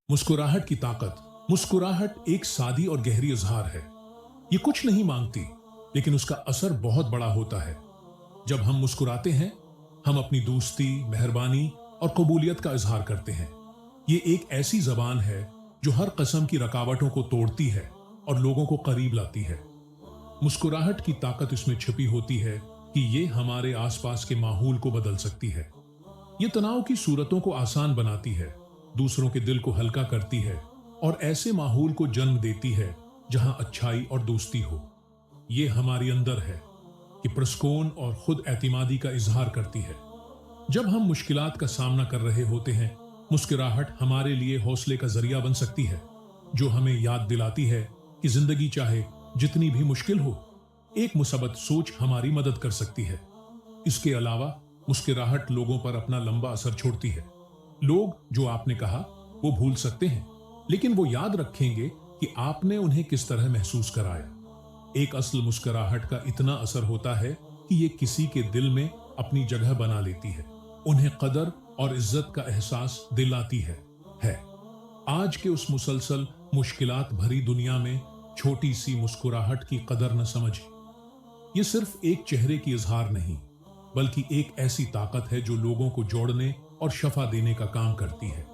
मुस्कुराहट की ताकत। मुस्कुराहट एक सादी और गहरी इजहार है। ये कुछ नहीं मांगती, लेकिन उसका असर बहुत बड़ा होता है। जब हम मुस्कुराते हैं, हम अपनी दोस्ती, मेहरबानी और कबूलियत का इजहार करते हैं। ये एक ऐसी जबान है जो हर किस्म की रुकावटों को तोड़ती है और लोगों को करीब लाती है। मुस्कुराहट की ताकत इसमें छिपी होती है कि ये हमारे आसपास के माहौल को बदल सकती है। ये तनाव की सूरतों को आसान बनाती है, दूसरों के दिल को हल्का करती है और ऐसे माहौल को जन्म देती है जहां अच्छाई और दोस्ती हो। ये हमारे अंदर है कि पुरस्कून और खुद एतमादी का इजहार करती है। जब हम मुश्किलात का सामना कर रहे होते हैं, मुस्कुराहट हमारे लिए हौसले का जरिया बन सकती है, जो हमें याद दिलाती है कि जिंदगी चाहे जितनी भी मुश्किल हो, एक मुसब्बत सोच हमारी मदद कर सकती है। इसके अलावा मुस्कुराहट लोगों पर अपना लंबा असर छोड़ती है। लोग जो आपने कहा वो भूल सकते हैं, लेकिन वो याद रखेंगे कि आपने उन्हें किस तरह महसूस कराया। एक असल मुस्कुराहट का इतना असर होता है कि ये किसी के दिल में अपनी जगह बना लेती है, उन्हें कदर और इज्जत का एहसास दिलाती है। आज के उस मुसलसल मुश्किलात भरी दुनिया में छोटी सी मुस्कुराहट की कदर न समझें। ये सिर्फ एक चेहरे की इजहार नहीं, बल्कि एक ऐसी ताकत है जो लोगों को जोड़ने और शफा देने का काम करती है।